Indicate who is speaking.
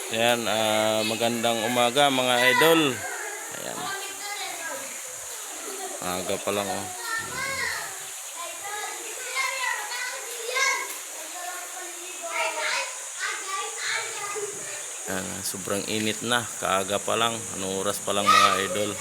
Speaker 1: Ayan, magandang umaga mga idol. Ayan, aga pa lang oh. Ayan, sobrang init na, kaaga pa lang, anong oras pa lang mga idol.